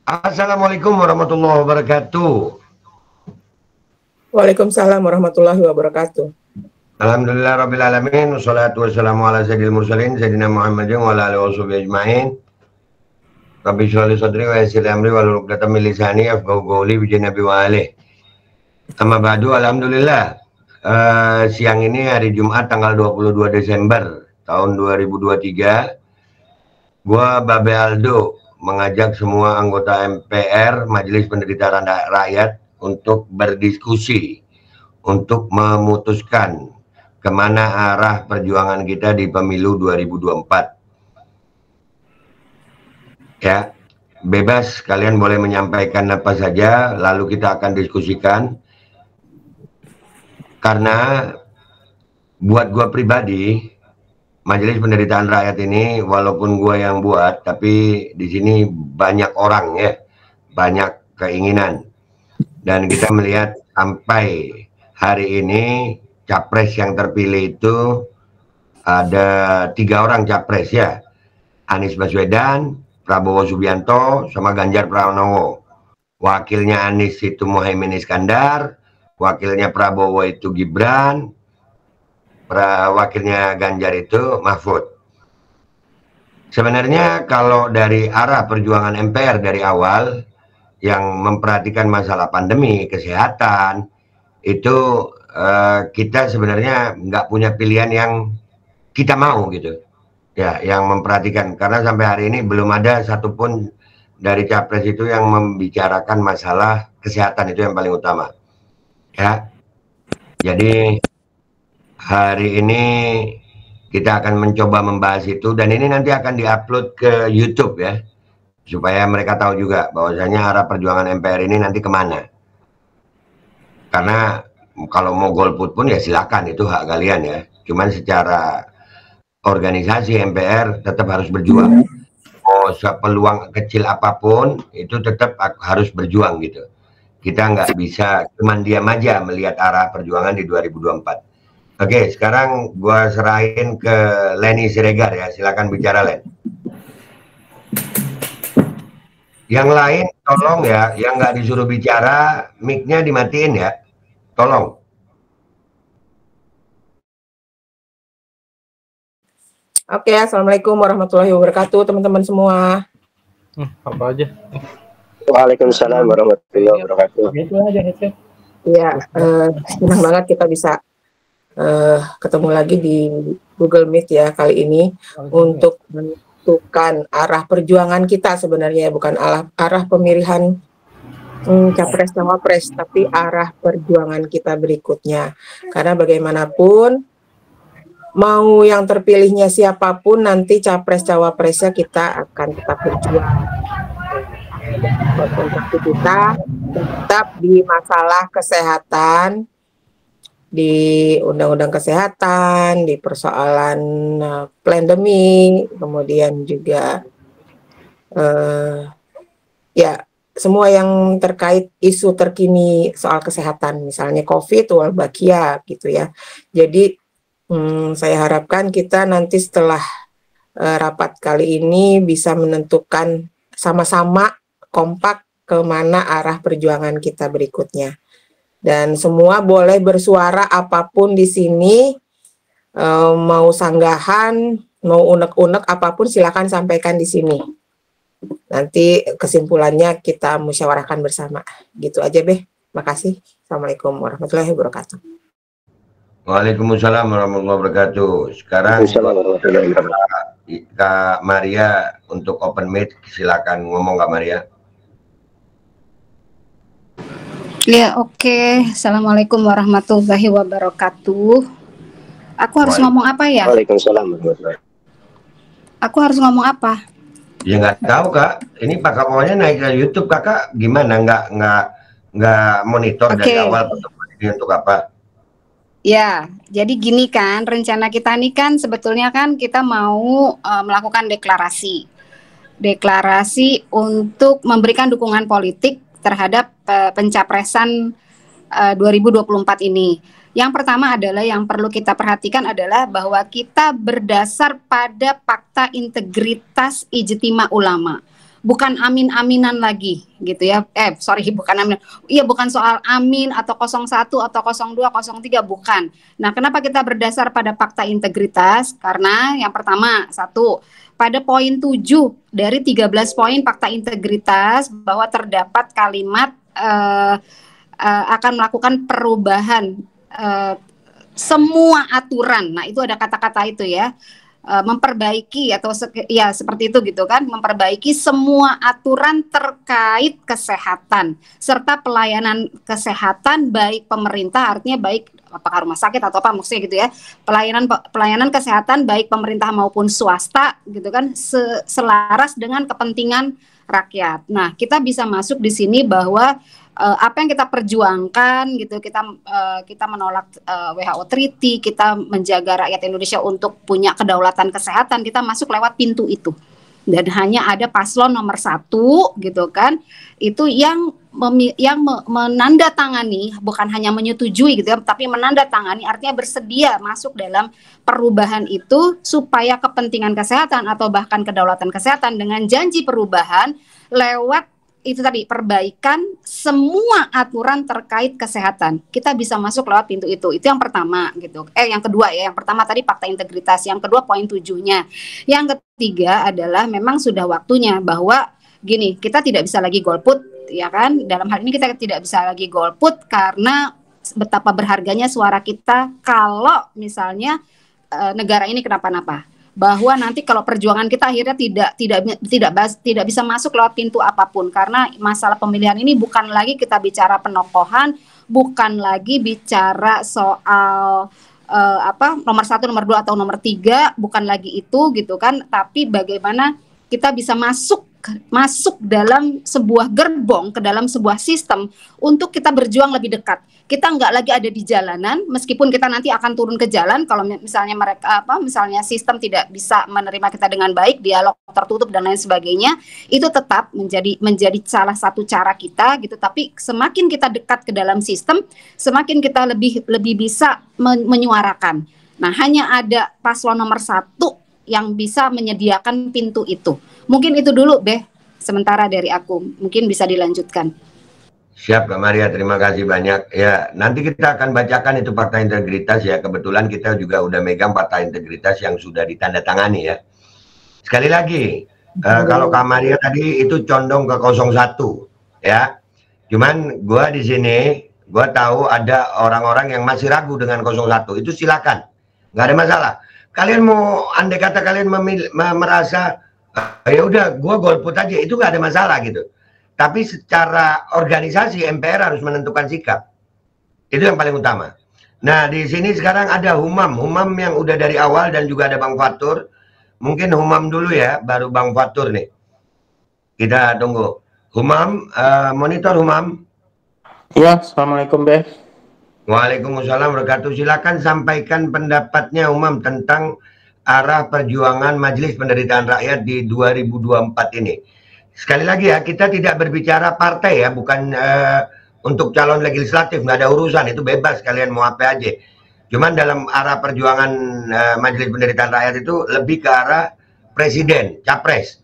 Assalamualaikum warahmatullahi wabarakatuh. Waalaikumsalam warahmatullahi wabarakatuh. Alhamdulillah rabbil alamin, wassalatu wassalamu ala sayyidil mursalin sayyidina Muhammadin wa ala alihi washabihi ajmain. Rabbi shrah li sadri wa yassir li amri wahlul 'uqdatam min lisani yafqahu qawli bi nabi wa alihi. Amma ba'du, alhamdulillah. Siang ini hari Jumat tanggal 22 Desember tahun 2023, gua Babe Aldo mengajak semua anggota MPR Majelis Penderitaan Rakyat untuk berdiskusi untuk memutuskan kemana arah perjuangan kita di pemilu 2024. Ya, bebas, kalian boleh menyampaikan apa saja, lalu kita akan diskusikan. Karena buat gua pribadi, Majelis Penderitaan Rakyat ini walaupun gua yang buat, tapi di sini banyak orang ya, banyak keinginan, dan kita melihat sampai hari ini capres yang terpilih itu ada 3 orang capres ya, Anies Baswedan, Prabowo Subianto, sama Ganjar Pranowo. Wakilnya Anies itu Muhaimin Iskandar, wakilnya Prabowo itu Gibran, wakilnya Ganjar itu Mahfud. Sebenarnya kalau dari arah perjuangan MPR dari awal yang memperhatikan masalah pandemi, kesehatan, itu kita sebenarnya nggak punya pilihan yang kita mau gitu ya, yang memperhatikan, karena sampai hari ini belum ada satupun dari capres itu yang membicarakan masalah kesehatan, itu yang paling utama ya. Jadi hari ini kita akan mencoba membahas itu, dan ini nanti akan diupload ke YouTube ya, supaya mereka tahu juga bahwasanya arah perjuangan MPR ini nanti kemana. Karena kalau mau golput pun ya silakan, itu hak kalian ya. Cuman secara organisasi MPR tetap harus berjuang. Mau sepeluang kecil apapun itu tetap harus berjuang gitu. Kita nggak bisa cuman diam aja melihat arah perjuangan di 2024. Oke, sekarang gua serahin ke Leni Siregar ya, silakan bicara Len. Yang lain tolong ya, yang nggak disuruh bicara mic-nya dimatiin ya, tolong. Oke, assalamualaikum warahmatullahi wabarakatuh teman-teman semua. Apa aja? Waalaikumsalam warahmatullahi wabarakatuh. Gitu aja headset. Ya, senang banget kita bisa ketemu lagi di Google Meet ya kali ini untuk menentukan arah perjuangan kita sebenarnya, bukan arah pemilihan capres cawapres, tapi arah perjuangan kita berikutnya. Karena bagaimanapun mau yang terpilihnya siapapun, nanti capres cawapresnya kita akan tetap berjuang. Konsentrasi kita tetap di masalah kesehatan, di undang-undang kesehatan, di persoalan pandemi, kemudian juga ya semua yang terkait isu terkini soal kesehatan, misalnya COVID, Wolbachia gitu ya. Jadi saya harapkan kita nanti setelah rapat kali ini bisa menentukan sama-sama kompak kemana arah perjuangan kita berikutnya. Dan semua boleh bersuara apapun di sini, mau sanggahan, mau unek-unek apapun silakan sampaikan di sini. Nanti kesimpulannya kita musyawarahkan bersama. Gitu aja Beh. Makasih. Assalamualaikum warahmatullahi wabarakatuh. Waalaikumsalam warahmatullahi wabarakatuh. Sekarang Kak Maria untuk open mic, silakan ngomong Kak Maria. Ya, oke. Assalamualaikum warahmatullahi wabarakatuh. Aku harus ngomong apa ya? Waalaikumsalam warahmatullahi wabarakatuh. Aku harus ngomong apa? Ya nggak tahu Kak. Ini Pak Kapolnya naik ke YouTube, Kakak gimana? Nggak monitor dari awal pertemuan ini untuk apa? Ya, jadi gini kan, rencana kita nih kan sebetulnya kan kita mau melakukan deklarasi untuk memberikan dukungan politik terhadap pencapresan 2024 ini. Yang pertama adalah yang perlu kita perhatikan adalah bahwa kita berdasar pada fakta integritas Ijtima Ulama. bukan amin-aminan lagi gitu ya. Bukan amin. Iya, bukan soal amin atau 01 atau 02, 03, bukan. Nah, kenapa kita berdasar pada fakta integritas? Karena yang pertama, satu, pada poin 7 dari 13 poin fakta integritas bahwa terdapat kalimat akan melakukan perubahan semua aturan. Nah, itu ada kata-kata itu ya. Memperbaiki atau ya seperti itu gitu kan, memperbaiki semua aturan terkait kesehatan serta pelayanan kesehatan baik pemerintah, artinya baik apakah rumah sakit atau apa maksudnya gitu ya, pelayanan kesehatan baik pemerintah maupun swasta gitu kan, selaras dengan kepentingan rakyat. Nah, kita bisa masuk di sini bahwa apa yang kita perjuangkan gitu, kita menolak WHO Treaty, kita menjaga rakyat Indonesia untuk punya kedaulatan kesehatan, kita masuk lewat pintu itu. Dan hanya ada paslon nomor 1 gitu kan, itu yang menandatangani, bukan hanya menyetujui gitu ya, tapi menandatangani artinya bersedia masuk dalam perubahan itu supaya kepentingan kesehatan atau bahkan kedaulatan kesehatan dengan janji perubahan lewat itu tadi, perbaikan semua aturan terkait kesehatan. Kita bisa masuk lewat pintu itu. Itu yang pertama gitu. Yang kedua ya, yang pertama tadi fakta integritas, yang kedua poin 7-nya. Yang ketiga adalah memang sudah waktunya bahwa gini, kita tidak bisa lagi golput ya kan. Dalam hal ini kita tidak bisa lagi golput karena betapa berharganya suara kita kalau misalnya negara ini kenapa-napa. Bahwa nanti kalau perjuangan kita akhirnya tidak bisa masuk lewat pintu apapun, karena masalah pemilihan ini bukan lagi kita bicara penokohan, bukan lagi bicara soal nomor 1, nomor 2 atau nomor 3, bukan lagi itu gitu kan, tapi bagaimana kita bisa masuk dalam sebuah gerbong, ke dalam sebuah sistem untuk kita berjuang lebih dekat. Kita nggak lagi ada di jalanan, meskipun kita nanti akan turun ke jalan kalau misalnya misalnya sistem tidak bisa menerima kita dengan baik, dialog tertutup dan lain sebagainya, itu tetap menjadi salah satu cara kita gitu. Tapi semakin kita dekat ke dalam sistem, semakin kita lebih bisa menyuarakan. Nah, hanya ada paslon nomor 1 yang bisa menyediakan pintu itu. Mungkin itu dulu, Beh, sementara dari aku. Mungkin bisa dilanjutkan. Siap, Kak Maria. Terima kasih banyak. Ya, nanti kita akan bacakan itu fakta integritas ya. Kebetulan kita juga udah megang fakta integritas yang sudah ditandatangani ya. Sekali lagi, kalau Kak Maria tadi itu condong ke 01 ya. Cuman gua di sini, gua tahu ada orang-orang yang masih ragu dengan 01. Itu silakan. Nggak ada masalah. Kalian mau, andai kata kalian merasa ya udah gua golput aja, itu nggak ada masalah gitu. Tapi secara organisasi MPR harus menentukan sikap. Itu yang paling utama. Nah, di sini sekarang ada Humam yang udah dari awal dan juga ada Bang Fatur. Mungkin Humam dulu ya, baru Bang Fatur nih. Kita tunggu. Humam, monitor Humam. Iya, Assalamualaikum, Beh. Waalaikumsalam wabarakatuh. Silakan sampaikan pendapatnya Humam tentang arah perjuangan Majelis Penderitaan Rakyat di 2024 ini. Sekali lagi ya, kita tidak berbicara partai ya, bukan untuk calon legislatif, nggak ada urusan, itu bebas kalian mau apa aja. Cuman dalam arah perjuangan Majelis Penderitaan Rakyat itu lebih ke arah presiden, capres.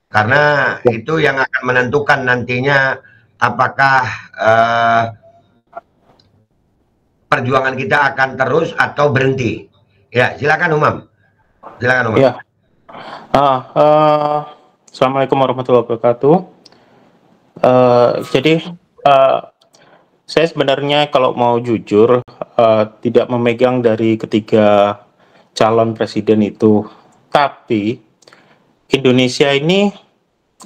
Karena itu yang akan menentukan nantinya apakah perjuangan kita akan terus atau berhenti. Ya, silakan Umam. Silakan Umam. Ya. Assalamualaikum warahmatullahi wabarakatuh. Jadi saya sebenarnya kalau mau jujur tidak memegang dari ketiga calon presiden itu, tapi Indonesia ini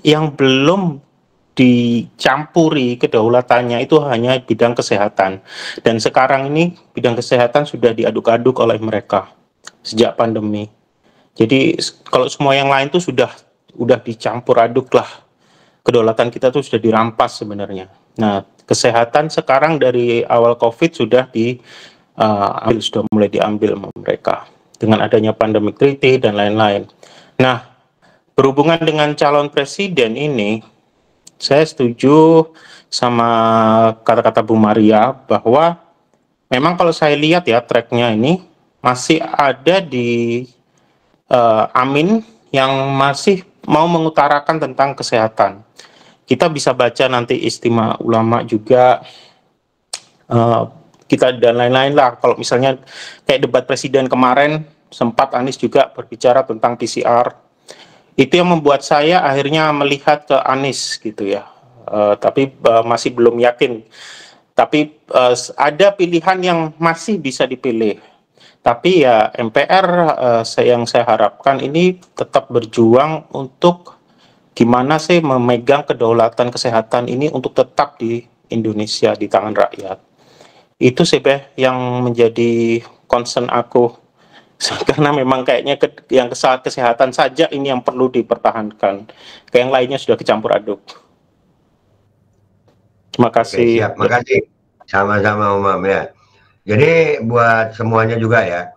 yang belum dicampuri kedaulatannya itu hanya bidang kesehatan, dan sekarang ini bidang kesehatan sudah diaduk-aduk oleh mereka sejak pandemi. Jadi kalau semua yang lain itu sudah dicampur aduk lah, kedaulatan kita tuh sudah dirampas sebenarnya. Nah, kesehatan sekarang dari awal COVID sudah sudah mulai diambil sama mereka dengan adanya pandemic treaty dan lain-lain. Nah, berhubungan dengan calon presiden ini, saya setuju sama kata-kata Bu Maria bahwa memang kalau saya lihat ya tracknya ini masih ada di Amin yang masih mau mengutarakan tentang kesehatan. Kita bisa baca nanti Istimewa Ulama juga, kita dan lain-lain lah. Kalau misalnya kayak debat presiden kemarin, sempat Anies juga berbicara tentang PCR. Itu yang membuat saya akhirnya melihat ke Anies gitu ya. Tapi masih belum yakin. Tapi ada pilihan yang masih bisa dipilih. Tapi ya MPR yang saya harapkan ini tetap berjuang untuk gimana sih memegang kedaulatan kesehatan ini untuk tetap di Indonesia, di tangan rakyat. Itu sih yang menjadi concern aku. Karena memang kayaknya yang kesehatan saja ini yang perlu dipertahankan. Kayak yang lainnya sudah kecampur aduk. Terima kasih. Oke, siap, makasih. Sama-sama Umam ya. Jadi buat semuanya juga ya,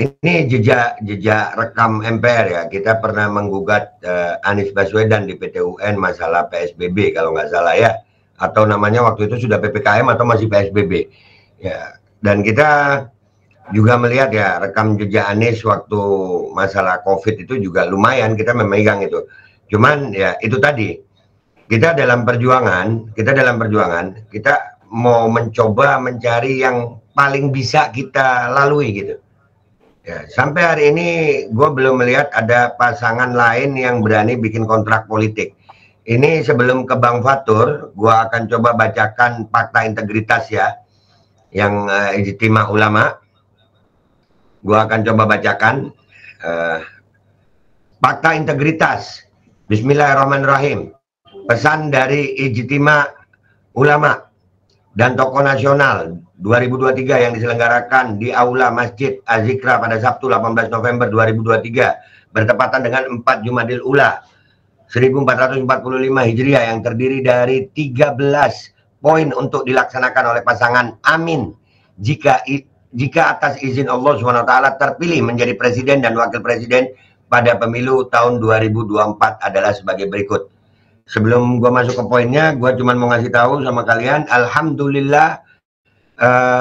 ini jejak rekam MPR ya. Kita pernah menggugat Anies Baswedan di PT UN masalah PSBB kalau nggak salah ya, atau namanya waktu itu sudah PPKM atau masih PSBB ya. Dan kita juga melihat ya rekam jejak Anies waktu masalah COVID itu juga lumayan kita memegang itu. Cuman ya itu tadi, kita dalam perjuangan, kita mau mencoba mencari yang paling bisa kita lalui gitu. Ya, sampai hari ini gue belum melihat ada pasangan lain yang berani bikin kontrak politik. Ini sebelum ke Bang Fatur, gue akan coba bacakan fakta integritas ya, yang Ijtima Ulama. Gue akan coba bacakan fakta integritas. Bismillahirrahmanirrahim. Pesan dari Ijtima Ulama dan tokoh nasional 2023 yang diselenggarakan di Aula Masjid Az-Zikra pada Sabtu 18 November 2023 bertepatan dengan 4 Jumadil Ula 1445 Hijriah yang terdiri dari 13 poin untuk dilaksanakan oleh pasangan Amin jika atas izin Allah SWT terpilih menjadi presiden dan wakil presiden pada pemilu tahun 2024 adalah sebagai berikut. Sebelum gue masuk ke poinnya, gue cuma mau ngasih tahu sama kalian, alhamdulillah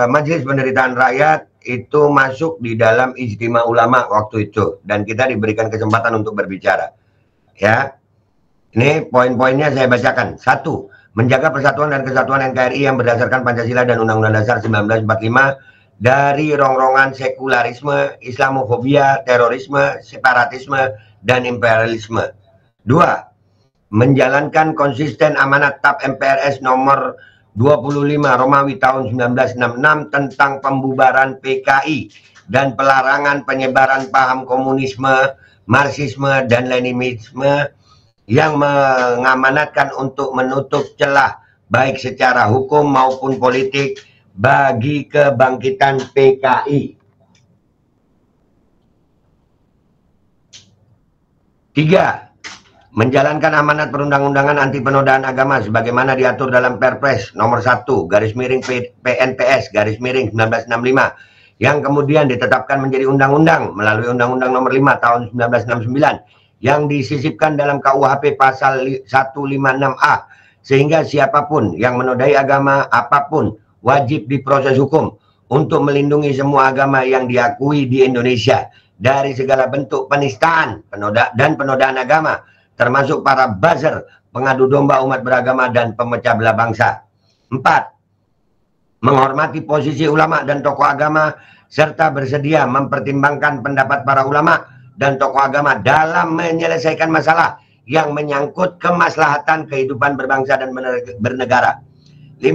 Majelis Penderitaan Rakyat itu masuk di dalam Ijtima Ulama waktu itu, dan kita diberikan kesempatan untuk berbicara. Ya, ini poin-poinnya saya bacakan. 1. Menjaga persatuan dan kesatuan NKRI yang berdasarkan Pancasila dan Undang-Undang Dasar 1945 dari rongrongan sekularisme, Islamofobia, terorisme, separatisme, dan imperialisme. 2. Menjalankan konsisten amanat TAP MPRS nomor 25 Romawi tahun 1966 tentang pembubaran PKI dan pelarangan penyebaran paham komunisme, marxisme, dan leninisme yang mengamanatkan untuk menutup celah baik secara hukum maupun politik bagi kebangkitan PKI. 3. Menjalankan amanat perundang-undangan anti penodaan agama sebagaimana diatur dalam Perpres nomor 1 PNPS 1965 yang kemudian ditetapkan menjadi undang-undang melalui Undang-Undang nomor 5 tahun 1969 yang disisipkan dalam KUHP pasal 156A sehingga siapapun yang menodai agama apapun wajib diproses hukum untuk melindungi semua agama yang diakui di Indonesia dari segala bentuk penistaan dan penodaan agama, termasuk para buzzer, pengadu domba umat beragama, dan pemecah belah bangsa. 4. Menghormati posisi ulama dan tokoh agama, serta bersedia mempertimbangkan pendapat para ulama dan tokoh agama dalam menyelesaikan masalah yang menyangkut kemaslahatan kehidupan berbangsa dan bernegara. 5.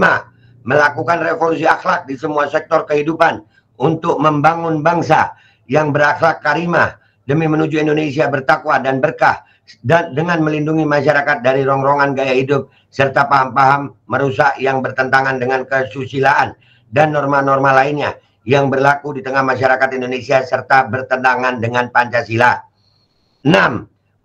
Melakukan revolusi akhlak di semua sektor kehidupan untuk membangun bangsa yang berakhlak karimah demi menuju Indonesia bertakwa dan berkah, dan dengan melindungi masyarakat dari rongrongan gaya hidup serta paham-paham merusak yang bertentangan dengan kesusilaan dan norma-norma lainnya yang berlaku di tengah masyarakat Indonesia serta bertentangan dengan Pancasila. 6.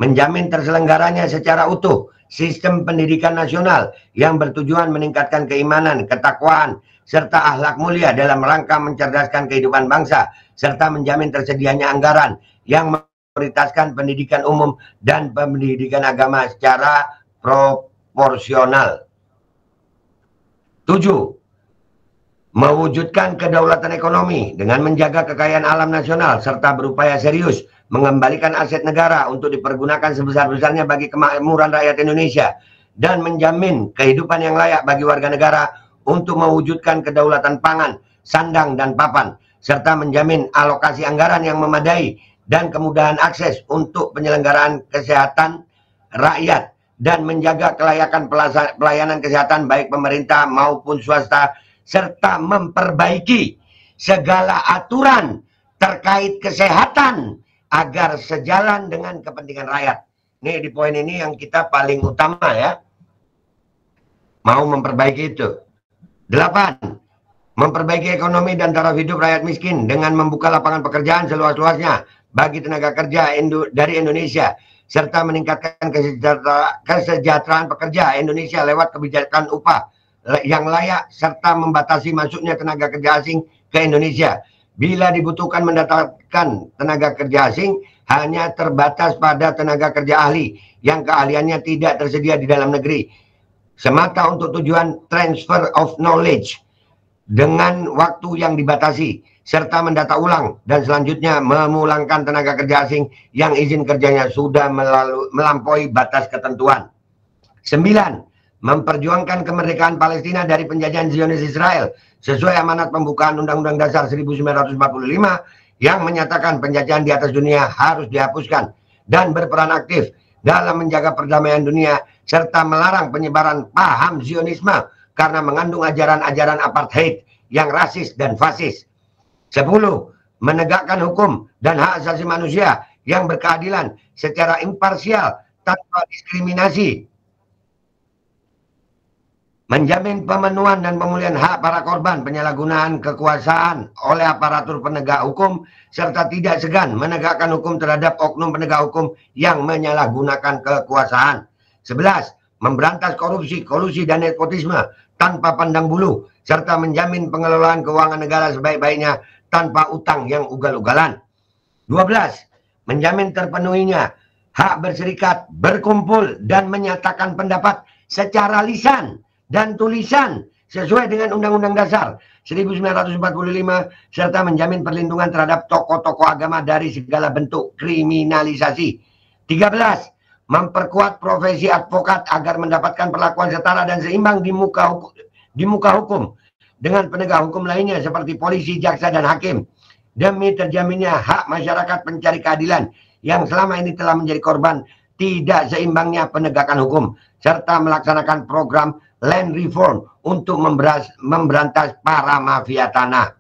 Menjamin terselenggaranya secara utuh sistem pendidikan nasional yang bertujuan meningkatkan keimanan, ketakwaan, serta akhlak mulia dalam rangka mencerdaskan kehidupan bangsa, serta menjamin tersedianya anggaran yang memprioritaskan pendidikan umum dan pendidikan agama secara proporsional. 7. Mewujudkan kedaulatan ekonomi dengan menjaga kekayaan alam nasional serta berupaya serius mengembalikan aset negara untuk dipergunakan sebesar-besarnya bagi kemakmuran rakyat Indonesia, dan menjamin kehidupan yang layak bagi warga negara untuk mewujudkan kedaulatan pangan, sandang, dan papan, serta menjamin alokasi anggaran yang memadai dan kemudahan akses untuk penyelenggaraan kesehatan rakyat, dan menjaga kelayakan pelayanan kesehatan baik pemerintah maupun swasta, serta memperbaiki segala aturan terkait kesehatan agar sejalan dengan kepentingan rakyat. Nih di poin ini yang kita paling utama ya. Mau memperbaiki itu. 8. Memperbaiki ekonomi dan taraf hidup rakyat miskin dengan membuka lapangan pekerjaan seluas-luasnya bagi tenaga kerja dari Indonesia, serta meningkatkan kesejahteraan pekerja Indonesia lewat kebijakan upah yang layak, serta membatasi masuknya tenaga kerja asing ke Indonesia. Bila dibutuhkan mendatangkan tenaga kerja asing, hanya terbatas pada tenaga kerja ahli yang keahliannya tidak tersedia di dalam negeri, semata untuk tujuan transfer of knowledge dengan waktu yang dibatasi, serta mendata ulang dan selanjutnya memulangkan tenaga kerja asing yang izin kerjanya sudah melampaui batas ketentuan. 9. Memperjuangkan kemerdekaan Palestina dari penjajahan Zionis Israel sesuai amanat pembukaan Undang-Undang Dasar 1945 yang menyatakan penjajahan di atas dunia harus dihapuskan, dan berperan aktif dalam menjaga perdamaian dunia serta melarang penyebaran paham Zionisme karena mengandung ajaran-ajaran apartheid yang rasis dan fasis. 10. Menegakkan hukum dan hak asasi manusia yang berkeadilan secara imparsial tanpa diskriminasi. Menjamin pemenuhan dan pemulihan hak para korban penyalahgunaan kekuasaan oleh aparatur penegak hukum, serta tidak segan menegakkan hukum terhadap oknum penegak hukum yang menyalahgunakan kekuasaan. 11. Memberantas korupsi, kolusi, dan nepotisme tanpa pandang bulu, serta menjamin pengelolaan keuangan negara sebaik-baiknya tanpa utang yang ugal-ugalan. 12. Menjamin terpenuhinya hak berserikat, berkumpul, dan menyatakan pendapat secara lisan dan tulisan sesuai dengan Undang-Undang Dasar 1945, serta menjamin perlindungan terhadap tokoh-tokoh agama dari segala bentuk kriminalisasi. 13. Memperkuat profesi advokat agar mendapatkan perlakuan setara dan seimbang di muka hukum dengan penegak hukum lainnya seperti polisi, jaksa, dan hakim, demi terjaminnya hak masyarakat pencari keadilan yang selama ini telah menjadi korban tidak seimbangnya penegakan hukum, serta melaksanakan program land reform untuk memberantas para mafia tanah.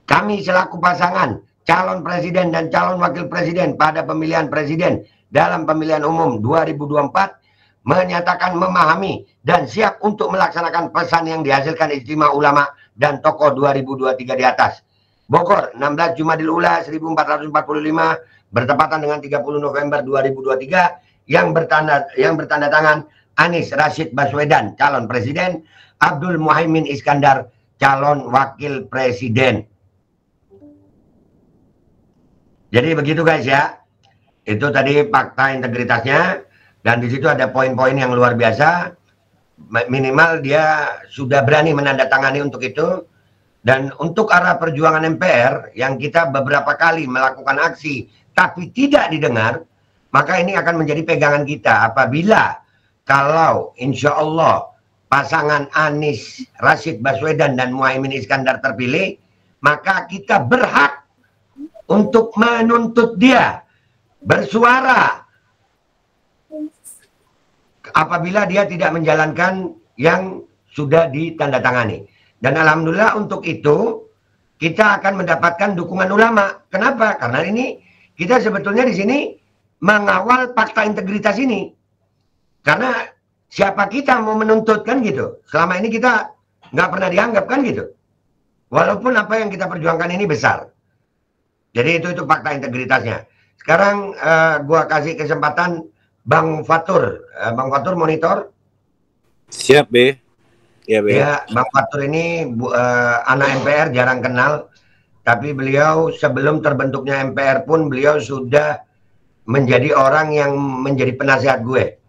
Kami selaku pasangan calon presiden dan calon wakil presiden pada pemilihan presiden dalam pemilihan umum 2024 menyatakan memahami dan siap untuk melaksanakan pesan yang dihasilkan Ijtima Ulama dan tokoh 2023 di atas. Bogor, 16 Jumadil Ula 1445 bertepatan dengan 30 November 2023 yang bertanda tangan Anies Rashid Baswedan calon presiden, Abdul Muhaimin Iskandar calon wakil presiden. Jadi begitu guys ya. Itu tadi fakta integritasnya, dan di situ ada poin-poin yang luar biasa. Minimal dia sudah berani menandatangani untuk itu. Dan untuk arah perjuangan MPR yang kita beberapa kali melakukan aksi tapi tidak didengar, maka ini akan menjadi pegangan kita apabila kalau insya Allah pasangan Anies Rashid Baswedan dan Muhaimin Iskandar terpilih, maka kita berhak untuk menuntut dia bersuara apabila dia tidak menjalankan yang sudah ditandatangani. Dan alhamdulillah untuk itu kita akan mendapatkan dukungan ulama. Kenapa? Karena ini kita sebetulnya di sini mengawal fakta integritas ini. Karena siapa kita mau menuntut kan gitu. Selama ini kita nggak pernah dianggap kan gitu. Walaupun apa yang kita perjuangkan ini besar. Jadi itu fakta integritasnya. Sekarang gua kasih kesempatan Bang Fatur. Bang Fatur monitor. Siap, Be. Ya, Be. Ya, Bang Fatur ini anak MPR jarang kenal. Tapi beliau sebelum terbentuknya MPR pun beliau sudah menjadi orang yang menjadi penasihat gue.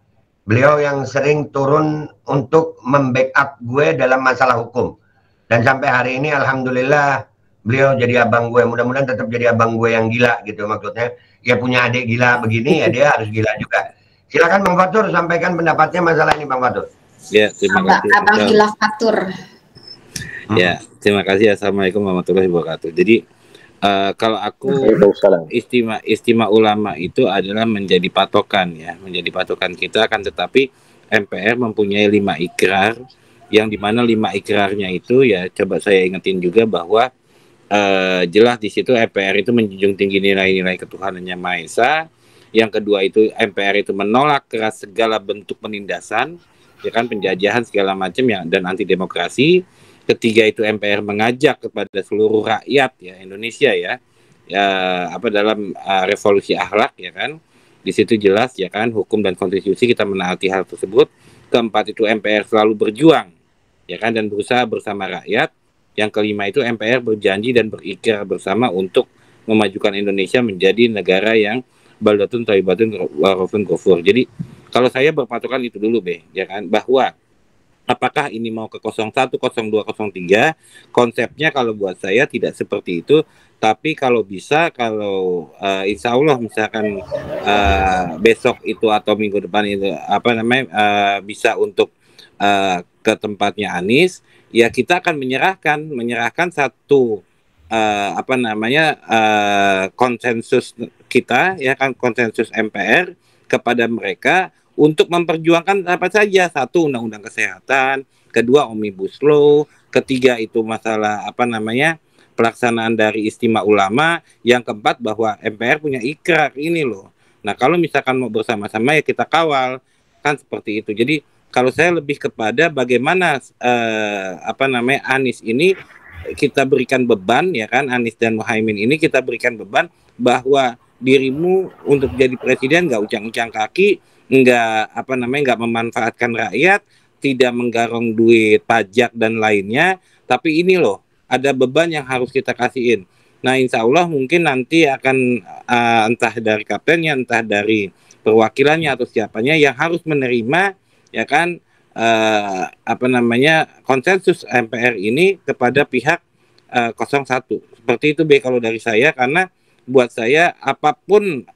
Beliau yang sering turun untuk membackup gue dalam masalah hukum. Dan sampai hari ini alhamdulillah beliau jadi abang gue, mudah-mudahan tetap jadi abang gue yang gila gitu maksudnya. Ya punya adik gila begini ya dia harus gila juga. Silakan Bang Fatur sampaikan pendapatnya masalah ini Bang Fatur. Ya, terima kasih. Abang Hilaf Fatur. Ya, terima kasih. Assalamualaikum warahmatullahi wabarakatuh. Jadi kalau aku istimewa ulama itu adalah menjadi patokan ya, menjadi patokan kita, akan tetapi MPR mempunyai 5 ikrar yang dimana 5 ikrarnya itu ya coba saya ingetin juga bahwa jelas di situ MPR itu menjunjung tinggi nilai-nilai ketuhanannya Maha Esa. Yang kedua itu MPR itu menolak keras segala bentuk penindasan, ya kan, penjajahan segala macam ya, dan anti demokrasi. Ketiga itu MPR mengajak kepada seluruh rakyat ya Indonesia ya dalam revolusi akhlak ya kan. Di situ jelas ya kan, hukum dan konstitusi kita menaati hal tersebut. Keempat itu MPR selalu berjuang ya kan dan berusaha bersama rakyat. Yang kelima itu MPR berjanji dan berikrar bersama untuk memajukan Indonesia menjadi negara yang baldatun thayyibatun warafun ghafur. Jadi kalau saya berpatokan itu dulu ya kan, bahwa apakah ini mau ke 01, 02, 03, konsepnya kalau buat saya tidak seperti itu. Tapi kalau bisa, kalau insya Allah misalkan besok itu atau minggu depan itu bisa untuk ke tempatnya Anies, ya kita akan menyerahkan satu konsensus kita ya kan, konsensus MPR kepada mereka untuk memperjuangkan apa saja. Satu, undang-undang kesehatan, kedua Omnibus Law, ketiga itu masalah pelaksanaan dari istimewa ulama, yang keempat bahwa MPR punya ikrar ini loh. Nah, kalau misalkan mau bersama-sama ya kita kawal, kan seperti itu. Jadi kalau saya lebih kepada bagaimana Anies ini kita berikan beban ya kan, Anies dan Muhaimin ini kita berikan beban bahwa dirimu untuk jadi presiden nggak uncang-uncang kaki, nggak memanfaatkan rakyat, tidak menggarong duit pajak dan lainnya, tapi ini loh ada beban yang harus kita kasihin. Nah, insya Allah mungkin nanti akan entah dari kaptennya, entah dari perwakilannya atau siapanya yang harus menerima ya kan konsensus MPR ini kepada pihak 01. Seperti itu kalau dari saya, karena buat saya apapun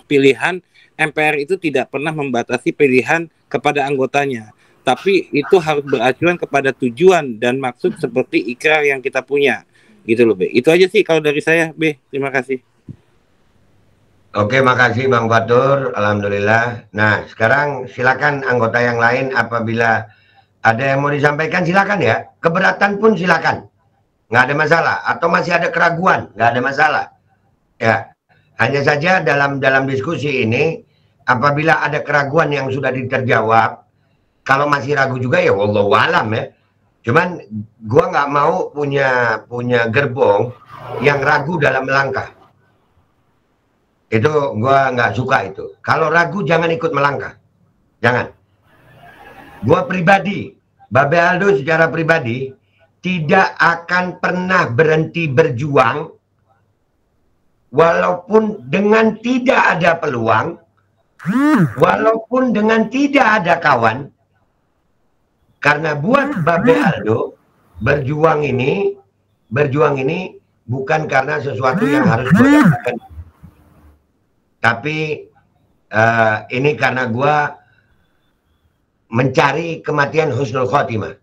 pilihan MPR itu tidak pernah membatasi pilihan kepada anggotanya, tapi itu harus beracuan kepada tujuan dan maksud seperti ikrar yang kita punya gitu loh, Itu aja sih kalau dari saya, Terima kasih. Oke, makasih Bang Fatur. Alhamdulillah. Nah, sekarang silakan anggota yang lain apabila ada yang mau disampaikan silakan ya. Keberatan pun silakan. Nggak ada masalah. Atau masih ada keraguan, nggak ada masalah. Ya, hanya saja dalam diskusi ini apabila ada keraguan yang sudah terjawab, kalau masih ragu juga ya wallahu alam ya. Cuman gua nggak mau punya gerbong yang ragu dalam melangkah. Itu gua nggak suka itu. Kalau ragu jangan ikut melangkah. Jangan. Gua pribadi, Babe Aldo secara pribadi tidak akan pernah berhenti berjuang walaupun dengan tidak ada peluang, walaupun dengan tidak ada kawan. Karena buat Babe Aldo berjuang ini bukan karena sesuatu yang harus gue dapatkan. Tapi ini karena gue mencari kematian husnul khotimah.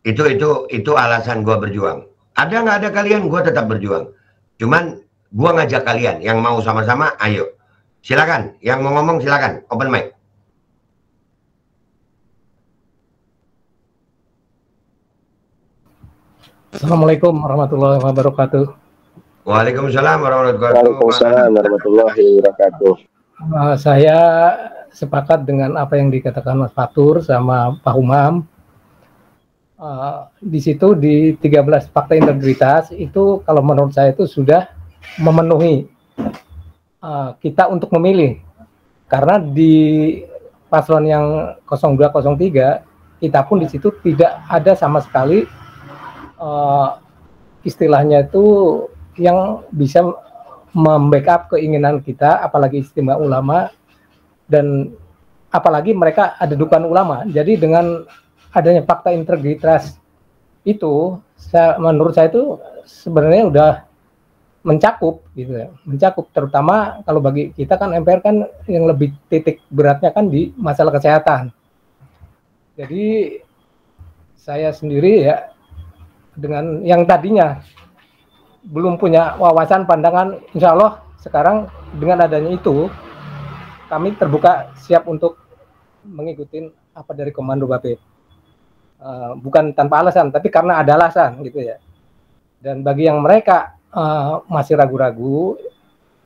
Itu alasan gue berjuang. Ada nggak ada kalian, gue tetap berjuang. Cuman gue ngajak kalian yang mau sama-sama, ayo. Silakan, yang mau ngomong silakan, open mic. Assalamualaikum warahmatullahi wabarakatuh. Waalaikumsalam warahmatullahi wabarakatuh. Saya sepakat dengan apa yang dikatakan Mas Fatur sama Pak Umam. Di situ di 13 fakta integritas itu kalau menurut saya itu sudah memenuhi kita untuk memilih. Karena di paslon yang 0203 kita pun di situ tidak ada sama sekali istilahnya itu yang bisa membackup keinginan kita, apalagi istimewa ulama, dan apalagi mereka ada dukungan ulama. Jadi dengan adanya fakta integritas itu menurut saya itu sebenarnya udah mencakup gitu ya, mencakup terutama kalau bagi kita kan MPR kan yang lebih titik beratnya kan di masalah kesehatan. Jadi saya sendiri ya dengan yang tadinya belum punya wawasan pandangan, insya Allah sekarang dengan adanya itu kami terbuka siap untuk mengikuti apa dari Komando Bapet. Bukan tanpa alasan, tapi karena ada alasan gitu ya. Dan bagi yang mereka masih ragu-ragu,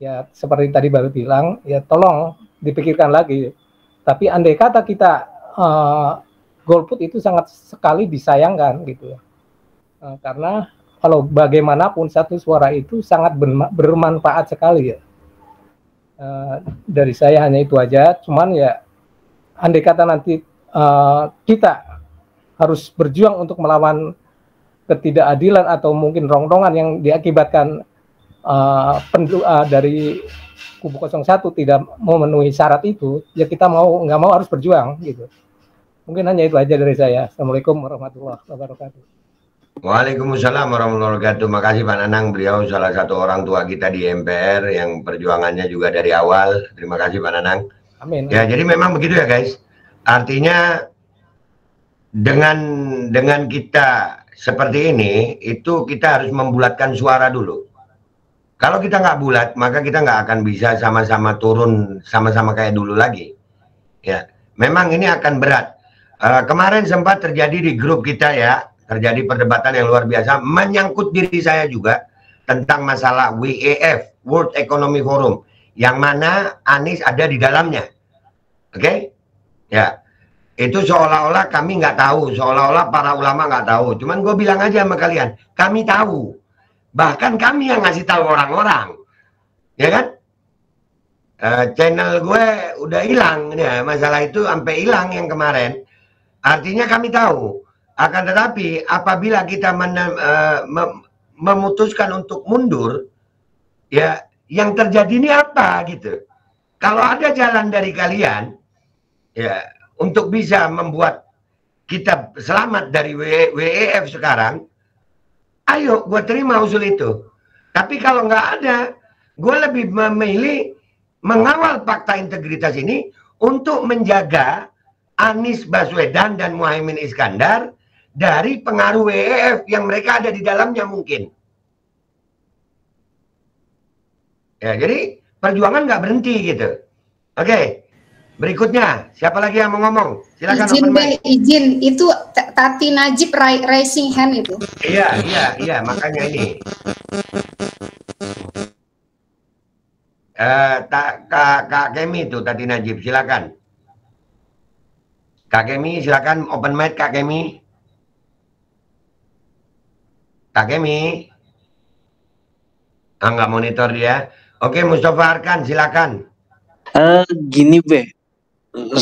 ya seperti tadi Bapak bilang, ya tolong dipikirkan lagi. Tapi andai kata kita golput itu sangat sekali disayangkan gitu ya. Karena kalau bagaimanapun satu suara itu sangat bermanfaat sekali ya. Dari saya hanya itu aja, cuman ya andai kata nanti kita harus berjuang untuk melawan ketidakadilan atau mungkin rongrongan yang diakibatkan dari kubu 01 tidak memenuhi syarat itu, ya kita mau nggak mau harus berjuang gitu. Mungkin hanya itu aja dari saya. Assalamualaikum warahmatullahi wabarakatuh. Waalaikumsalam warahmatullahi wabarakatuh. Makasih Pak Nanang, beliau salah satu orang tua kita di MPR yang perjuangannya juga dari awal. Terima kasih Pak Nanang. Amin. Ya, jadi memang begitu ya guys. Artinya dengan kita seperti ini, itu kita harus membulatkan suara dulu. Kalau kita nggak bulat, maka kita nggak akan bisa sama-sama turun, sama-sama kayak dulu lagi. Ya, memang ini akan berat. Kemarin sempat terjadi di grup kita ya, terjadi perdebatan yang luar biasa, menyangkut diri saya juga, tentang masalah WEF, World Economic Forum, yang mana Anies ada di dalamnya. Oke? Ya. Itu seolah-olah kami nggak tahu, seolah-olah para ulama nggak tahu. Cuman gue bilang aja sama kalian, kami tahu. Bahkan kami yang ngasih tahu orang-orang. Ya kan? Channel gue udah hilang, ya, masalah itu sampai hilang yang kemarin. Artinya kami tahu. Akan tetapi apabila kita memutuskan untuk mundur, ya yang terjadi ini apa gitu. Kalau ada jalan dari kalian, ya, untuk bisa membuat kita selamat dari WEF sekarang, ayo gue terima usul itu. Tapi kalau nggak ada, gue lebih memilih mengawal fakta integritas ini untuk menjaga Anies Baswedan dan Muhaimin Iskandar dari pengaruh WEF yang mereka ada di dalamnya mungkin. Ya, jadi perjuangan nggak berhenti gitu. Oke. Berikutnya, siapa lagi yang mau ngomong? Silakan. Izin, itu Tati Najib raising hand itu. Iya, makanya ini. Kak Kemi itu Tati Najib, silakan. Kak Kemi, silakan open mic Kak Kemi. Kak Kemi. Nggak monitor dia. Oke, Mustafa Arkan, silakan. Gini Be.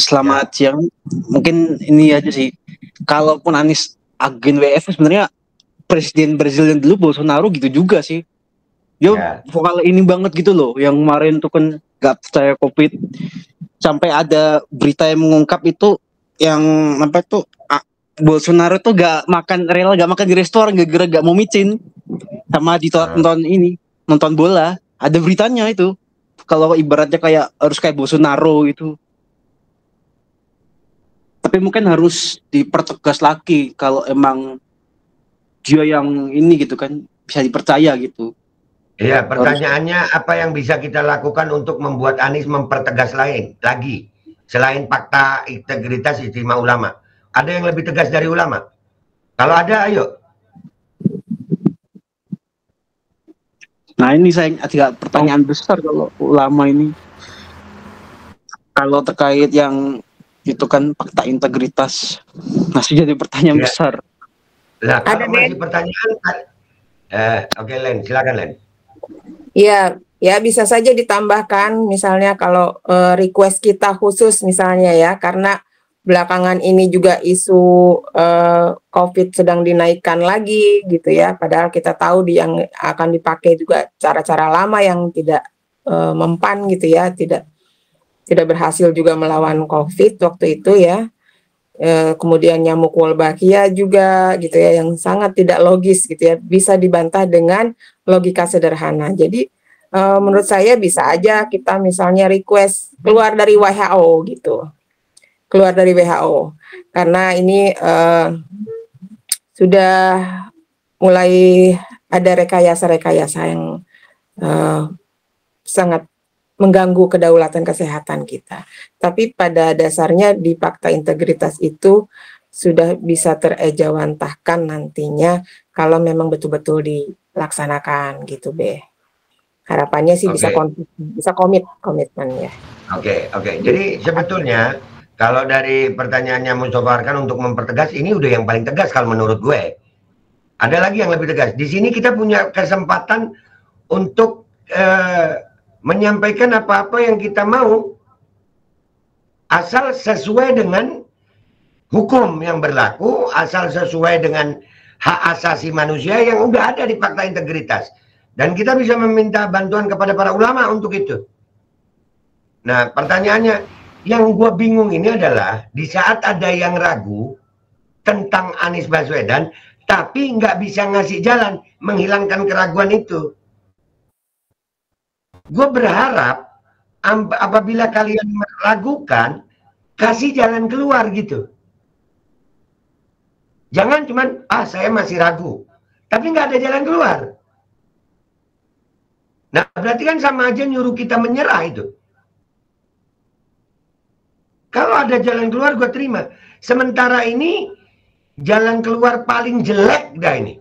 Selamat siang. Mungkin ini aja sih. Kalaupun Anies agen WF sebenarnya presiden Brazil yang dulu Bolsonaro gitu juga sih. Dia vokal ini banget gitu loh. Yang kemarin tuh kan gak percaya COVID. Sampai ada berita yang mengungkap itu yang apa tuh Bolsonaro tuh gak makan di restoran gara-gara gak mau micin sama ditolak nonton bola. Ada beritanya itu. Kalau ibaratnya kayak harus kayak Bolsonaro itu. Tapi mungkin harus dipertegas lagi kalau emang dia yang ini gitu kan bisa dipercaya gitu. Iya, pertanyaannya apa yang bisa kita lakukan untuk membuat Anies mempertegas lagi selain fakta integritas Istimewa Ulama? Ada yang lebih tegas dari ulama? Kalau ada, ayo. Nah ini saya agak pertanyaan besar kalau ulama ini. Kalau terkait yang itu kan fakta integritas masih jadi pertanyaan besar. Nah, kalau masih pertanyaan, oke Len, silakan Len. Ya, bisa saja ditambahkan misalnya kalau request kita khusus misalnya ya, karena belakangan ini juga isu COVID sedang dinaikkan lagi gitu ya, padahal kita tahu yang akan dipakai juga cara-cara lama yang tidak mempan gitu ya, tidak berhasil juga melawan COVID waktu itu ya. kemudian nyamuk Wolbachia juga gitu ya, yang sangat tidak logis gitu ya, bisa dibantah dengan logika sederhana. Jadi menurut saya bisa aja kita misalnya request keluar dari WHO gitu, keluar dari WHO, karena ini sudah mulai ada rekayasa-rekayasa yang sangat mengganggu kedaulatan kesehatan kita. Tapi pada dasarnya di fakta integritas itu sudah bisa terejawantahkan nantinya kalau memang betul-betul dilaksanakan gitu, Be. Harapannya sih bisa komitmen ya. Oke. Jadi sebetulnya kalau dari pertanyaannya Mustafa Arkan untuk mempertegas, ini udah yang paling tegas kalau menurut gue. Ada lagi yang lebih tegas. Di sini kita punya kesempatan untuk menyampaikan apa-apa yang kita mau, asal sesuai dengan hukum yang berlaku, asal sesuai dengan hak asasi manusia yang udah ada di fakta integritas. Dan kita bisa meminta bantuan kepada para ulama untuk itu. Nah, pertanyaannya, yang gue bingung ini adalah di saat ada yang ragu tentang Anies Baswedan, tapi nggak bisa ngasih jalan menghilangkan keraguan itu. Gue berharap apabila kalian meragukan, kasih jalan keluar gitu. Jangan cuman, saya masih ragu, tapi nggak ada jalan keluar. Nah, berarti kan sama aja nyuruh kita menyerah itu. Kalau ada jalan keluar, gue terima. Sementara ini, jalan keluar paling jelek dah ini.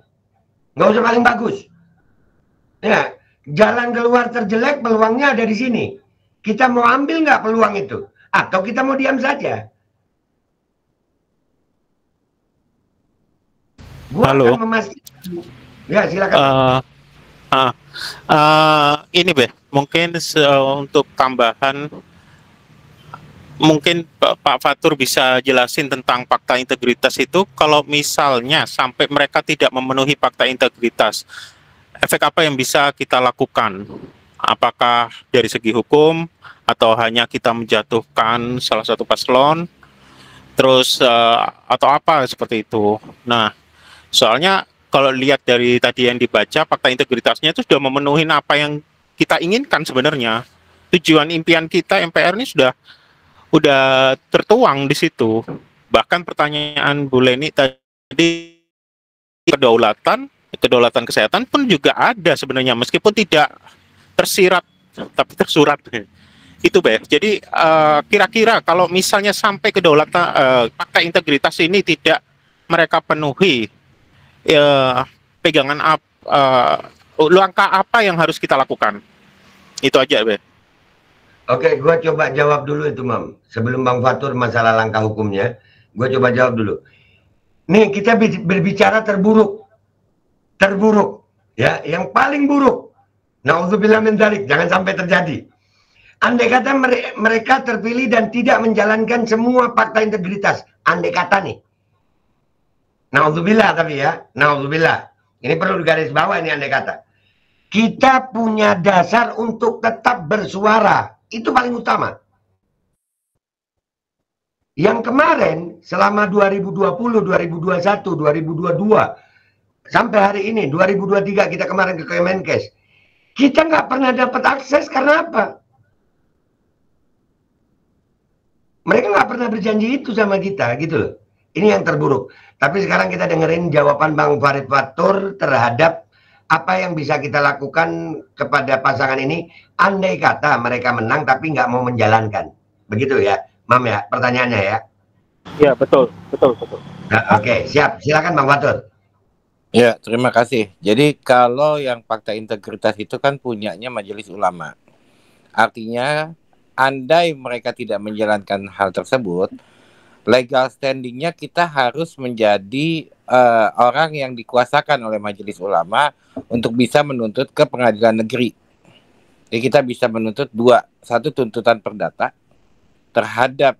Nggak usah paling bagus. Ya, jalan keluar terjelek, peluangnya ada di sini. Kita mau ambil nggak peluang itu? Atau kita mau diam saja? Gua Halo. akan memastikan. Ya, silakan. Ini mungkin untuk tambahan, mungkin Pak Fatur bisa jelasin tentang fakta integritas itu. Kalau misalnya sampai mereka tidak memenuhi fakta integritas, efek apa yang bisa kita lakukan? Apakah dari segi hukum atau hanya kita menjatuhkan salah satu paslon, terus atau apa seperti itu? Nah, soalnya kalau lihat dari tadi yang dibaca, fakta integritasnya itu sudah memenuhi apa yang kita inginkan sebenarnya. Tujuan impian kita MPR ini sudah tertuang di situ. Bahkan pertanyaan Bu Leni tadi, kedaulatan kesehatan pun juga ada sebenarnya, meskipun tidak tersirat tapi tersurat. Itu Jadi kira-kira kalau misalnya sampai kedaulatan fakta integritas ini tidak mereka penuhi, pegangan langkah apa yang harus kita lakukan? Itu aja Oke, gue coba jawab dulu itu, Mam. Sebelum Bang Fatur masalah langkah hukumnya, gue coba jawab dulu. Nih, kita berbicara terburuk. Terburuk. Ya, yang paling buruk. Na'udzubillah min dzalik, jangan sampai terjadi. Andai kata mereka terpilih dan tidak menjalankan semua fakta integritas. Andai kata nih. Na'udzubillah tapi ya. Na'udzubillah. Ini perlu digaris bawah ini andai kata. Kita punya dasar untuk tetap bersuara. Itu paling utama. Yang kemarin selama 2020, 2021, 2022 sampai hari ini 2023 kita kemarin ke Kemenkes, kita nggak pernah dapat akses karena apa? Mereka nggak pernah berjanji itu sama kita gitu loh. Ini yang terburuk. Tapi sekarang kita dengerin jawaban Bang Farid Fatur terhadap apa yang bisa kita lakukan kepada pasangan ini andai kata mereka menang tapi nggak mau menjalankan. Begitu ya, Mam ya, pertanyaannya ya. Ya, betul. Nah, oke, siap. Silakan Bang Fatur. Ya, terima kasih. Jadi kalau yang fakta integritas itu kan punyanya Majelis Ulama. Artinya andai mereka tidak menjalankan hal tersebut, legal standingnya kita harus menjadi orang yang dikuasakan oleh Majelis Ulama untuk bisa menuntut ke pengadilan negeri. Jadi kita bisa menuntut satu tuntutan perdata terhadap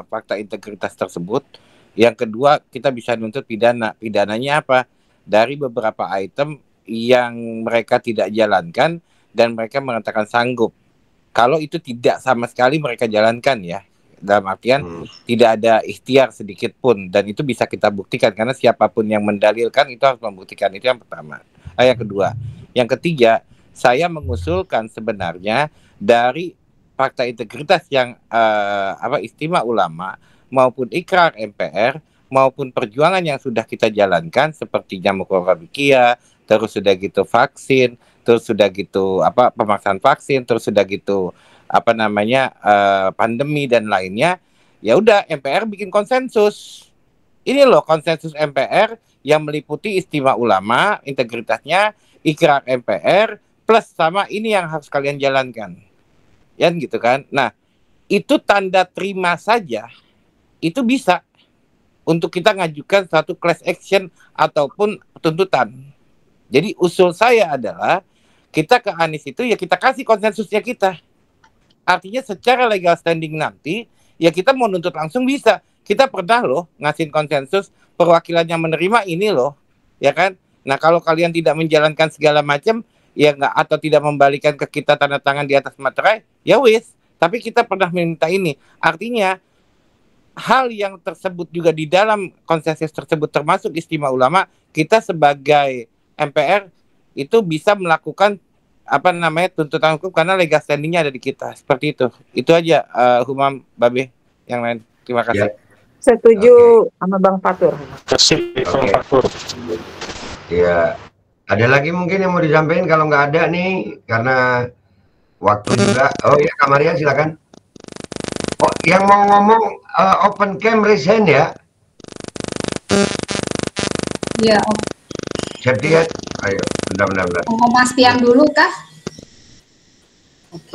fakta integritas tersebut. Yang kedua, kita bisa menuntut pidana. Pidananya apa? Dari beberapa item yang mereka tidak jalankan dan mereka mengatakan sanggup. Kalau itu tidak sama sekali mereka jalankan ya, dalam artian tidak ada ikhtiar sedikit pun, dan itu bisa kita buktikan karena siapapun yang mendalilkan itu harus membuktikan. Itu yang pertama. Yang kedua, yang ketiga, saya mengusulkan sebenarnya dari fakta integritas yang istimewa ulama maupun ikrar MPR maupun perjuangan yang sudah kita jalankan seperti nyamuk Wolbachia, terus sudah gitu vaksin, terus sudah gitu pemaksaan vaksin, terus sudah gitu pandemi dan lainnya. Ya udah, MPR bikin konsensus. Ini loh konsensus MPR yang meliputi istimewa ulama, integritasnya, ikrar MPR, plus sama ini yang harus kalian jalankan. Ya gitu kan. Nah, itu tanda terima saja, itu bisa untuk kita ngajukan satu class action ataupun tuntutan. Jadi usul saya adalah kita ke Anies itu ya kita kasih konsensusnya kita. Artinya secara legal standing nanti ya kita mau nuntut langsung bisa. Kita pernah loh ngasih konsensus, perwakilan yang menerima ini loh, ya kan? Nah, kalau kalian tidak menjalankan segala macam ya nggak, atau tidak membalikan ke kita tanda tangan di atas materai, ya wis. Tapi kita pernah minta ini. Artinya hal yang tersebut juga di dalam konsensus tersebut termasuk istimewa ulama, kita sebagai MPR itu bisa melakukan tuntutan hukum karena legal standingnya ada di kita. Seperti itu. Itu aja Humam, Babe, yang lain. Terima kasih. Setuju sama Bang Fatur. Bang Fatur. Ya, ada lagi mungkin yang mau disampaikan? Kalau nggak ada nih, karena waktu juga. Oh ya, Kamaria silakan. Oh, yang mau ngomong open cam raise hand ya. Ya. Septian, ayo, bentar. Mau Mas Tian dulu kah?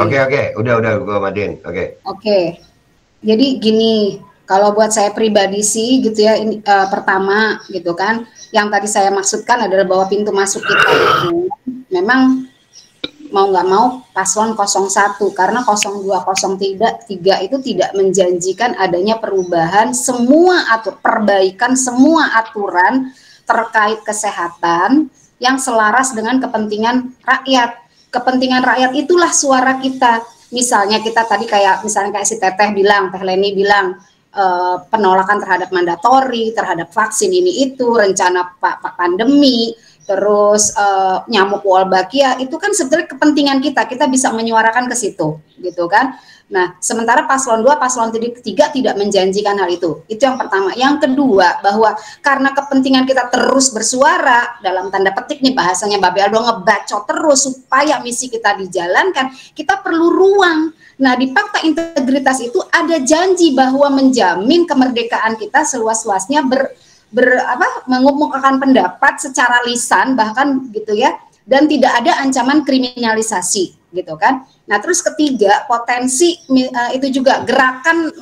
Oke, udah gue matiin. Oke. Jadi gini, kalau buat saya pribadi sih gitu ya, ini pertama gitu kan, yang tadi saya maksudkan adalah bahwa pintu masuk kita itu memang mau nggak mau paslon 01, karena 02, 03 itu tidak menjanjikan adanya perubahan perbaikan semua aturan terkait kesehatan yang selaras dengan kepentingan rakyat. Kepentingan rakyat itulah suara kita. Misalnya kita tadi kayak si Teteh bilang, Teh Leni bilang penolakan terhadap mandatori, terhadap vaksin ini itu, rencana pandemi, terus nyamuk Wolbachia, itu kan sebenarnya kepentingan kita bisa menyuarakan ke situ, gitu kan. Nah, sementara paslon 2, paslon 3 tidak menjanjikan hal itu. Itu yang pertama. Yang kedua, bahwa karena kepentingan kita terus bersuara, dalam tanda petik nih bahasanya Babe Aldo, ngebacot terus supaya misi kita dijalankan, kita perlu ruang. Nah, di fakta integritas itu ada janji bahwa menjamin kemerdekaan kita seluas-luasnya mengemukakan pendapat secara lisan bahkan gitu ya, dan tidak ada ancaman kriminalisasi gitu kan. Nah, terus ketiga, potensi itu juga gerakan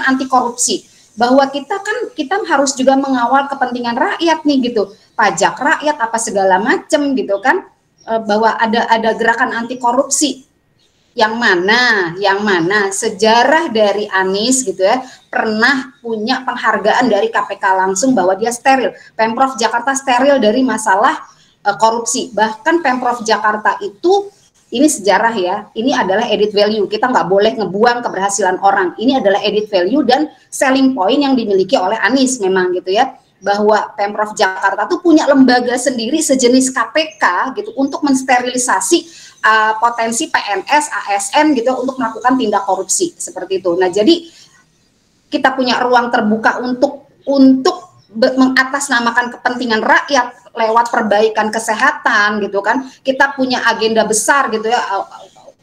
anti korupsi, bahwa kita harus juga mengawal kepentingan rakyat nih gitu, pajak rakyat apa segala macam gitu kan, bahwa ada gerakan anti korupsi yang mana sejarah dari Anies gitu ya pernah punya penghargaan dari KPK langsung bahwa dia steril, Pemprov Jakarta steril dari masalah korupsi. Bahkan Pemprov Jakarta itu, ini sejarah ya, ini adalah added value. Kita nggak boleh ngebuang keberhasilan orang. Ini adalah added value dan selling point yang dimiliki oleh Anies memang gitu ya. Bahwa Pemprov Jakarta tuh punya lembaga sendiri sejenis KPK gitu untuk mensterilisasi potensi PNS, ASN gitu untuk melakukan tindak korupsi seperti itu. Nah, jadi kita punya ruang terbuka untuk mengatasnamakan kepentingan rakyat lewat perbaikan kesehatan gitu kan. Kita punya agenda besar gitu ya,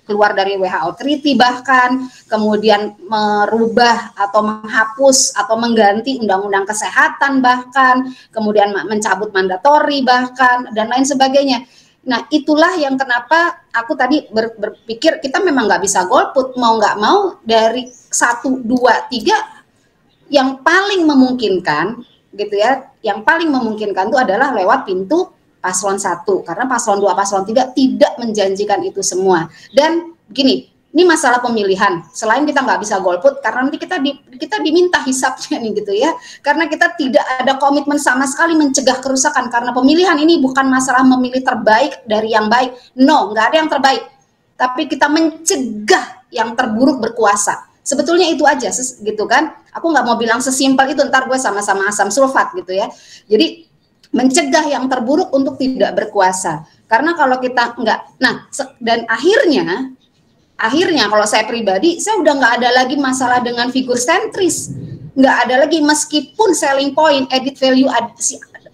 keluar dari WHO Treaty bahkan, kemudian merubah atau menghapus atau mengganti undang-undang kesehatan bahkan, kemudian mencabut mandatori bahkan, dan lain sebagainya. Nah, itulah yang kenapa aku tadi berpikir kita memang nggak bisa golput, mau nggak mau dari 1, 2, 3 yang paling memungkinkan gitu ya, yang paling memungkinkan itu adalah lewat pintu paslon 1, karena paslon 2, paslon 3 tidak menjanjikan itu semua. Dan begini, ini masalah pemilihan, selain kita nggak bisa golput karena nanti kita diminta hisapnya nih gitu ya, karena kita tidak ada komitmen sama sekali mencegah kerusakan, karena pemilihan ini bukan masalah memilih terbaik dari yang baik, no, nggak ada yang terbaik, tapi kita mencegah yang terburuk berkuasa. Sebetulnya itu aja gitu kan. Aku nggak mau bilang sesimpel itu ntar gue sama-sama asam sulfat gitu ya. Jadi mencegah yang terburuk untuk tidak berkuasa. Karena kalau kita nggak, nah dan akhirnya kalau saya pribadi, saya udah nggak ada lagi masalah dengan figur sentris, nggak ada lagi, meskipun selling point, edit value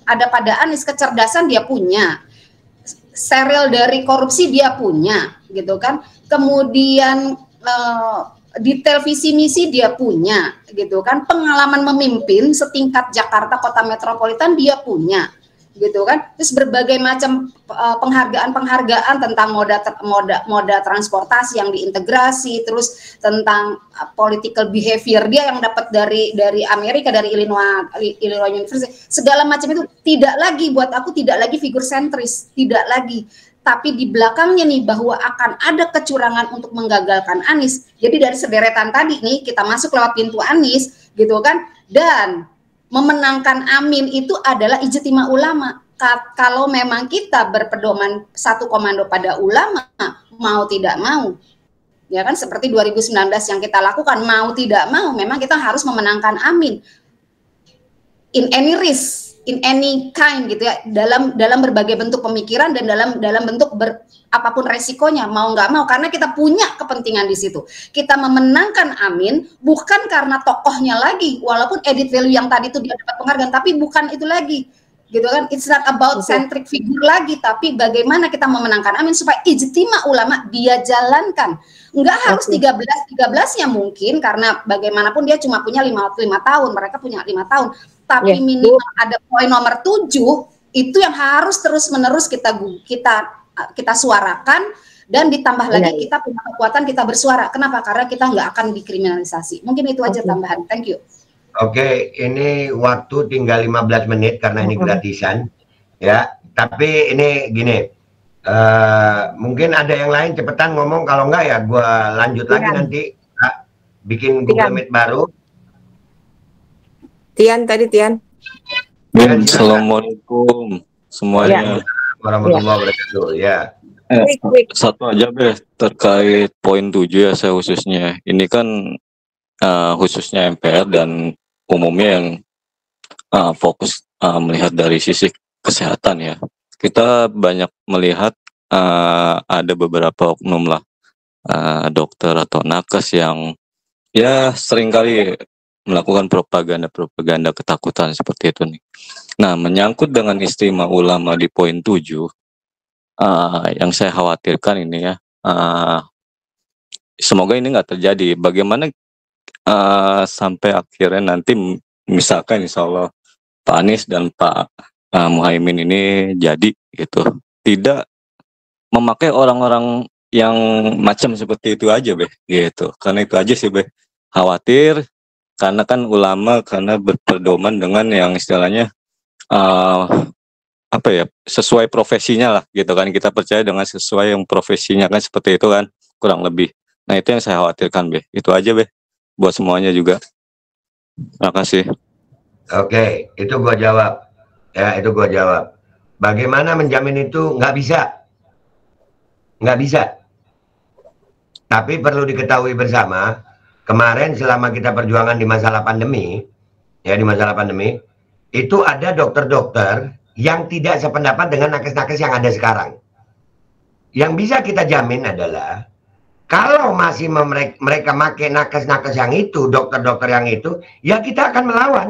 ada pada Anies, kecerdasan dia punya, serial dari korupsi dia punya, gitu kan, kemudian detail visi misi dia punya, gitu kan, pengalaman memimpin setingkat Jakarta kota metropolitan dia punya, gitu kan, terus berbagai macam penghargaan tentang moda transportasi yang diintegrasi, terus tentang political behavior dia yang dapat dari Amerika, dari Illinois University, segala macam itu tidak lagi, buat aku tidak lagi figur sentris, tidak lagi, tapi di belakangnya nih bahwa akan ada kecurangan untuk menggagalkan Anies. Jadi dari sederetan tadi nih kita masuk lewat pintu Anies, gitu kan, dan memenangkan Amin itu adalah ijtima ulama. Kalau memang kita berpedoman satu komando pada ulama, mau tidak mau, ya kan, seperti 2019 yang kita lakukan, mau tidak mau, memang kita harus memenangkan Amin. In any risk, in any kind gitu ya, dalam berbagai bentuk pemikiran dan dalam bentuk apapun resikonya, mau nggak mau, karena kita punya kepentingan di situ. Kita memenangkan Amin bukan karena tokohnya lagi, walaupun edit value yang tadi itu dia dapat penghargaan, tapi bukan itu lagi, gitu kan. It's not about centric figure lagi, tapi bagaimana kita memenangkan Amin supaya ijtima ulama dia jalankan. Nggak harus 13-nya mungkin, karena bagaimanapun dia cuma punya 5 tahun, mereka punya 5 tahun. Tapi minimal ada poin nomor 7 itu yang harus terus-menerus kita suarakan, dan ditambah lagi kita punya kekuatan, kita bersuara. Kenapa? Karena kita nggak akan dikriminalisasi. Mungkin itu aja tambahan. Thank you. Oke, ini waktu tinggal 15 menit karena ini gratisan, ya. Tapi ini gini, mungkin ada yang lain cepetan ngomong, kalau enggak ya gue lanjut lagi nanti, bikin Google Meet baru. Tian tadi, Tian. Assalamualaikum semuanya. Warahmatullahi wabarakatuh. Ya. Satu aja Beh, terkait poin 7 ya, saya khususnya. Ini kan khususnya MPR dan umumnya yang fokus melihat dari sisi kesehatan ya. Kita banyak melihat ada beberapa oknum lah, dokter atau nakes yang ya seringkali melakukan propaganda ketakutan seperti itu nih. Nah, menyangkut dengan istimewa ulama di poin 7, yang saya khawatirkan ini ya, semoga ini nggak terjadi. Bagaimana sampai akhirnya nanti misalkan insya Allah Pak Anies dan Pak Muhaimin ini jadi gitu, tidak memakai orang-orang yang macam seperti itu aja Beh, gitu. Karena itu aja sih Beh, khawatir. Karena kan ulama karena berpedoman dengan yang istilahnya apa ya, sesuai profesinya lah gitu kan, kita percaya dengan sesuai yang profesinya kan, seperti itu kan kurang lebih. Nah itu yang saya khawatirkan Beh, itu aja Beh buat semuanya juga. Terima kasih. Oke, itu gua jawab ya, itu gua jawab. Bagaimana menjamin itu? Nggak bisa. Tapi perlu diketahui bersama, kemarin selama kita perjuangan di masalah pandemi, ya di masalah pandemi, itu ada dokter-dokter yang tidak sependapat dengan nakes-nakes yang ada sekarang. Yang bisa kita jamin adalah, kalau masih mereka pakai nakes-nakes yang itu, dokter-dokter yang itu, ya kita akan melawan.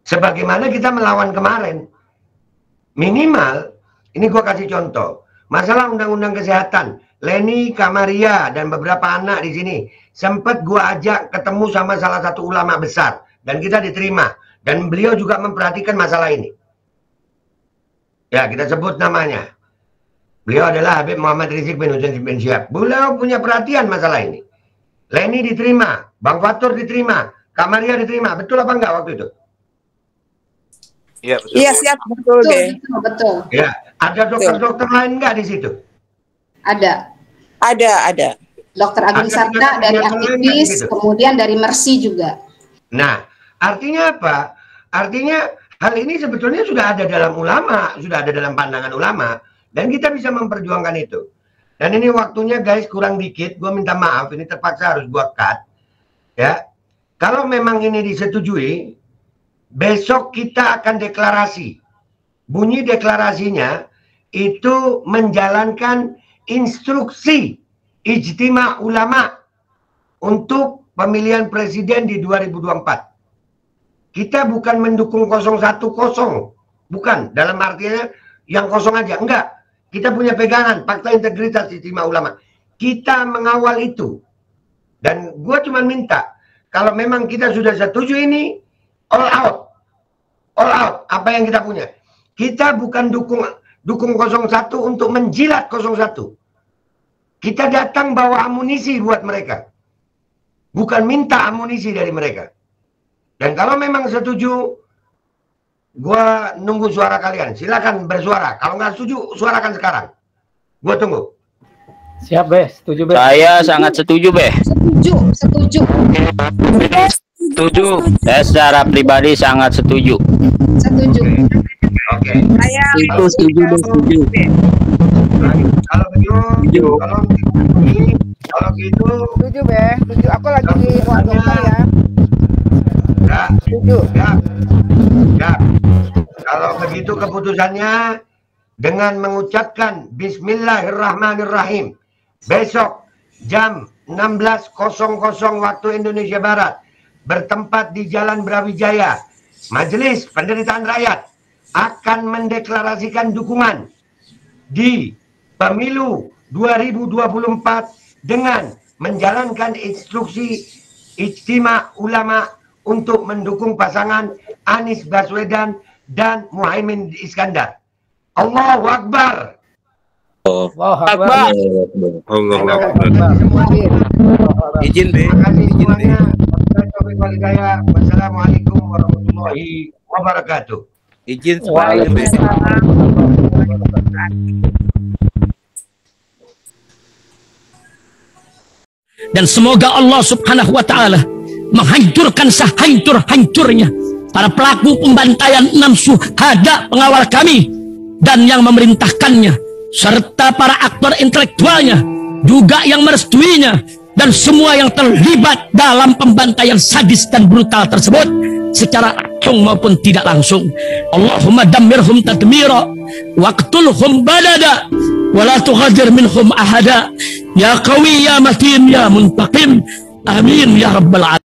Sebagaimana kita melawan kemarin. Minimal, ini gua kasih contoh, masalah undang-undang kesehatan, Leni, Kamaria, dan beberapa anak di sini sempat gua ajak ketemu sama salah satu ulama besar dan kita diterima, dan beliau juga memperhatikan masalah ini. Ya, kita sebut namanya. Beliau adalah Habib Muhammad Rizik bin Hussein bin Syihab. Beliau punya perhatian masalah ini. Leni diterima, Bang Fatur diterima, Kamaria diterima. Betul apa enggak waktu itu? Iya, betul. Iya, siap, betul. Betul. Ya, ada dokter-dokter lain enggak di situ? Ada. Dokter Agung Sarta dari aktivis, kemudian dari Mercy juga. Nah, artinya apa? Artinya hal ini sebetulnya sudah ada dalam ulama, sudah ada dalam pandangan ulama, dan kita bisa memperjuangkan itu. Dan ini waktunya guys kurang dikit, gue minta maaf, ini terpaksa harus gue cut. Ya, kalau memang ini disetujui, besok kita akan deklarasi. Bunyi deklarasinya itu menjalankan instruksi Ijtima Ulama untuk pemilihan presiden di 2024. Kita bukan mendukung 010, bukan, dalam artinya yang kosong aja, enggak. Kita punya pegangan fakta integritas Ijtima Ulama. Kita mengawal itu. Dan gue cuma minta, kalau memang kita sudah setuju ini, all out. All out, apa yang kita punya. Kita bukan dukung 01 untuk menjilat 01. Kita datang bawa amunisi buat mereka. Bukan minta amunisi dari mereka. Dan kalau memang setuju, gua nunggu suara kalian. Silakan bersuara. Kalau nggak setuju, suarakan sekarang. Gua tunggu. Siap, Be. Setuju, Be. Saya sangat setuju, Be. Setuju. Setuju. Saya secara pribadi sangat setuju. Setuju. Oke. Saya setuju. Kalau begitu, kalau gitu, Setuju, Be. Setuju. Aku lagi di ruang dokter ya. Ya. Setuju. Ya. Kalau begitu keputusannya dengan mengucapkan Bismillahirrahmanirrahim. Besok jam 16.00 waktu Indonesia Barat bertempat di Jalan Brawijaya, Majelis Penderitaan Rakyat akan mendeklarasikan dukungan di pemilu 2024 dengan menjalankan instruksi Ijtima Ulama untuk mendukung pasangan Anies Baswedan dan Muhaimin Iskandar. Allahu Akbar. Akbar. Allahu Akbar. Izin, Be. Wassalamualaikum warahmatullahi wabarakatuh. Izin sebentar, Be. Dan semoga Allah Subhanahu wa Ta'ala menghancurkan sehancur-hancurnya para pelaku pembantaian 6 syuhada pengawal kami dan yang memerintahkannya, serta para aktor intelektualnya juga yang merestuinya, dan semua yang terlibat dalam pembantaian sadis dan brutal tersebut secara langsung maupun tidak langsung. Allahumma dammirhum tadmira waqtulhum badada wala tughadir minhum ahada ya qawi ya matin ya muntaqim amin ya rabbal alamin.